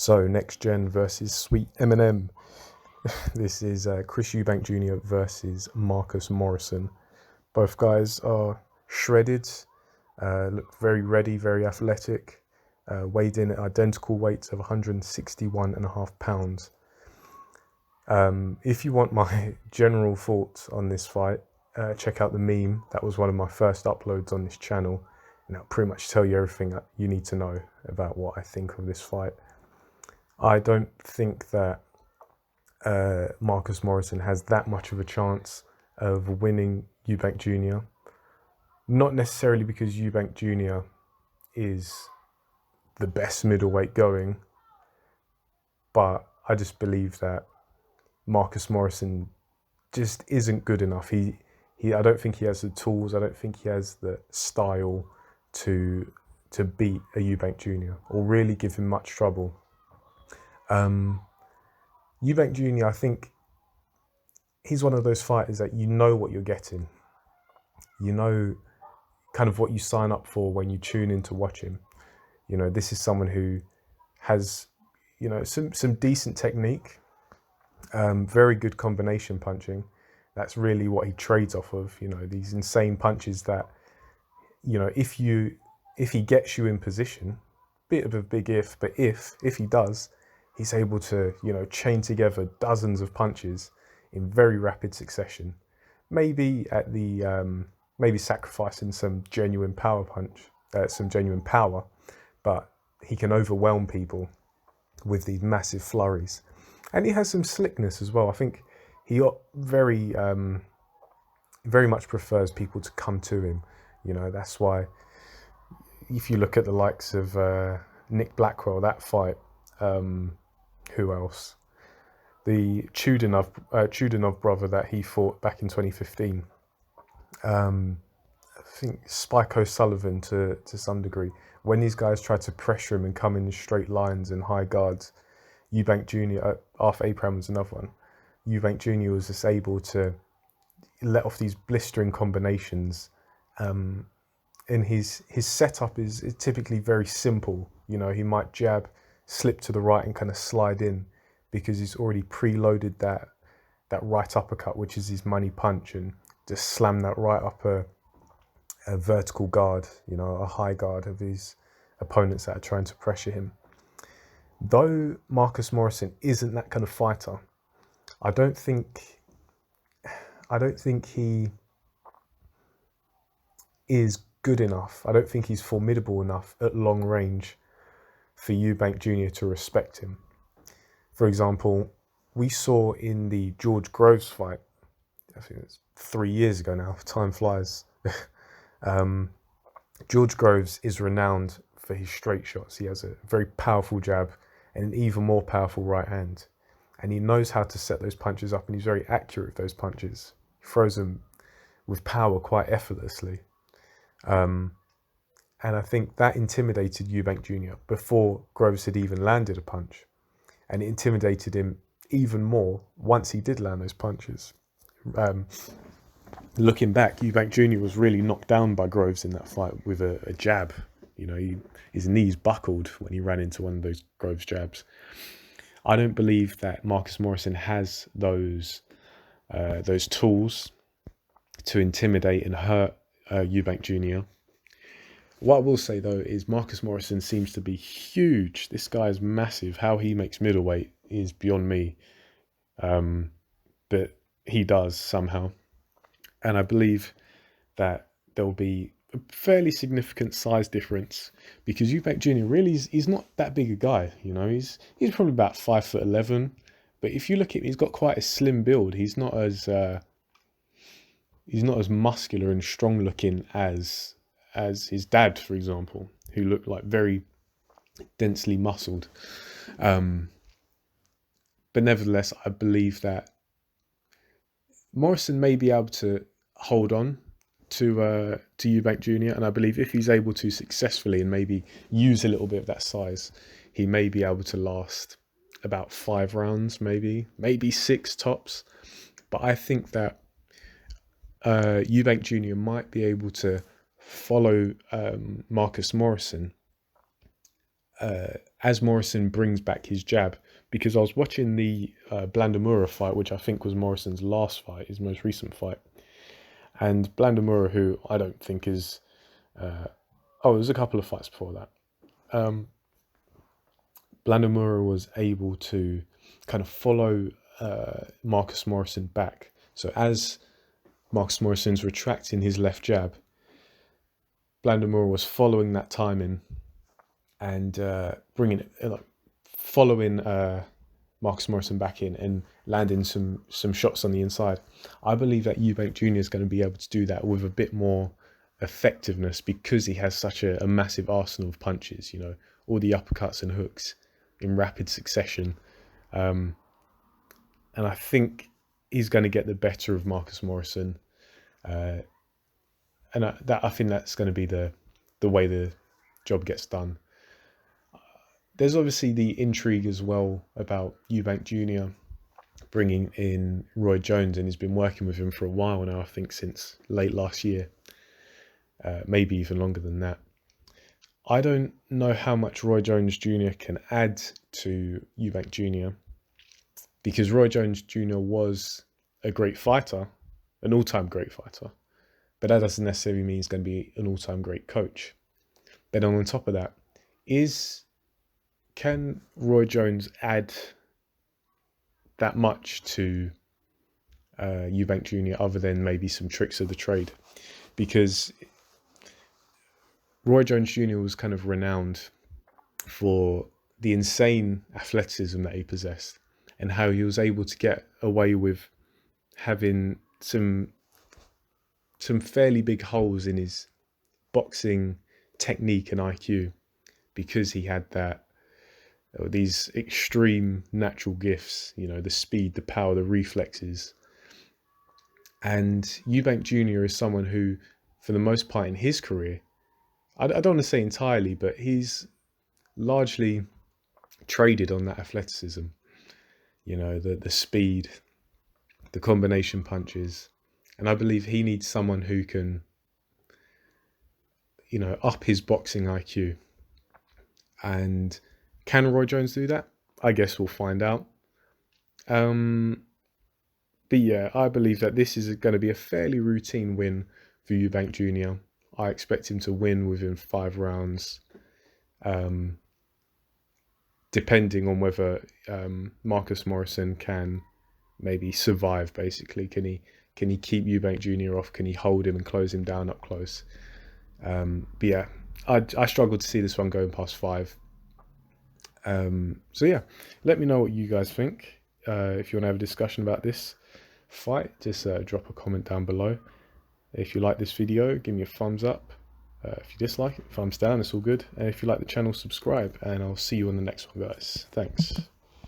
So next gen versus Sweet Eminem. This is Chris Eubank Jr. versus Marcus Morrison. Both guys are shredded, look very ready, very athletic, weighed in at identical weights of 161.5 pounds. If you want my general thoughts on this fight, check out the meme. That was one of my first uploads on this channel, and that'll pretty much tell you everything that you need to know about what I think of this fight. I don't think that Marcus Morrison has that much of a chance of winning Eubank Jr. Not necessarily because Eubank Jr. is the best middleweight going, but I just believe that Marcus Morrison just isn't good enough. I don't think he has the tools. I don't think he has the style to beat a Eubank Jr. or really give him much trouble. Eubank Jr., I think he's one of those fighters that you know what you're getting. You know kind of what you sign up for when you tune in to watch him. You know, this is someone who has, you know, some decent technique, very good combination punching. That's really what he trades off of, you know, these insane punches that, you know, if he gets you in position, bit of a big if, but if he does, he's able to, you know, chain together dozens of punches in very rapid succession. Maybe at the maybe sacrificing some genuine power, but he can overwhelm people with these massive flurries. And he has some slickness as well. I think he very much prefers people to come to him. You know, that's why if you look at the likes of Nick Blackwell, that fight, who else? The Chudinov brother that he fought back in 2015. I think Spike O'Sullivan to some degree. When these guys tried to pressure him and come in straight lines and high guards, Eubank Jr., Arthur Abraham was another one. Eubank Jr. was just able to let off these blistering combinations. And his setup is typically very simple. You know, he might jab, slip to the right and kind of slide in because he's already preloaded that right uppercut, which is his money punch, and just slam that right up a vertical guard, you know, a high guard of his opponents that are trying to pressure him. Though Marcus Morrison isn't that kind of fighter, I don't think he is good enough. I don't think he's formidable enough at long range for Eubank Jr. to respect him. For example, we saw in the George Groves fight, I think it's 3 years ago now, time flies. George Groves is renowned for his straight shots. He has a very powerful jab and an even more powerful right hand. And he knows how to set those punches up, and he's very accurate with those punches. He throws them with power quite effortlessly. And I think that intimidated Eubank Jr. before Groves had even landed a punch. And it intimidated him even more once he did land those punches. Looking back, Eubank Jr. was really knocked down by Groves in that fight with a jab. You know, his knees buckled when he ran into one of those Groves jabs. I don't believe that Marcus Morrison has those tools to intimidate and hurt Eubank Jr. What I will say, though, is Marcus Morrison seems to be huge. This guy is massive. How he makes middleweight is beyond me. But he does somehow. And I believe that there will be a fairly significant size difference because Eubank Jr. really he's not that big a guy. You know, he's probably about 5'11". But if you look at him, he's got quite a slim build. He's not as muscular and strong looking as his dad, for example, who looked like very densely muscled. But nevertheless, I believe that Morrison may be able to hold on to Eubank Jr. And I believe if he's able to successfully and maybe use a little bit of that size, he may be able to last about 5 rounds, maybe 6 tops. But I think that Eubank Jr. might be able to follow Marcus Morrison as Morrison brings back his jab. Because I was watching the Blandamura fight, which I think was Morrison's last fight, his most recent fight. And Blandamura, who I don't think is... there's a couple of fights before that. Blandamura was able to kind of follow Marcus Morrison back. So as Marcus Morrison's retracting his left jab, Blandamura was following that timing and following Marcus Morrison back in and landing some shots on the inside. I believe that Eubank Jr. is going to be able to do that with a bit more effectiveness because he has such a massive arsenal of punches, you know, all the uppercuts and hooks in rapid succession. And I think he's going to get the better of Marcus Morrison. And I think that's going to be the way the job gets done. There's obviously the intrigue as well about Eubank Jr. bringing in Roy Jones, and he's been working with him for a while now, I think since late last year, maybe even longer than that. I don't know how much Roy Jones Jr. can add to Eubank Jr. because Roy Jones Jr. was a great fighter, an all-time great fighter, but that doesn't necessarily mean he's going to be an all-time great coach. Then on top of that, can Roy Jones add that much to Eubank Jr. other than maybe some tricks of the trade? Because Roy Jones Jr. was kind of renowned for the insane athleticism that he possessed and how he was able to get away with having some fairly big holes in his boxing technique and IQ because he had these extreme natural gifts, you know, the speed, the power, the reflexes. And Eubank Jr. is someone who, for the most part in his career, I don't want to say entirely, but he's largely traded on that athleticism. You know, the speed, the combination punches. And I believe he needs someone who can, you know, up his boxing IQ. And can Roy Jones do that? I guess we'll find out. But yeah, I believe that this is going to be a fairly routine win for Eubank Jr. I expect him to win within 5 rounds, depending on whether Marcus Morrison can maybe survive, basically. Can he keep Eubank Jr. off? Can he hold him and close him down up close? But yeah, I struggle to see this one going past 5. So yeah, let me know what you guys think. If you want to have a discussion about this fight, just drop a comment down below. If you like this video, give me a thumbs up. If you dislike it, thumbs down, it's all good. And if you like the channel, subscribe, and I'll see you on the next one, guys. Thanks.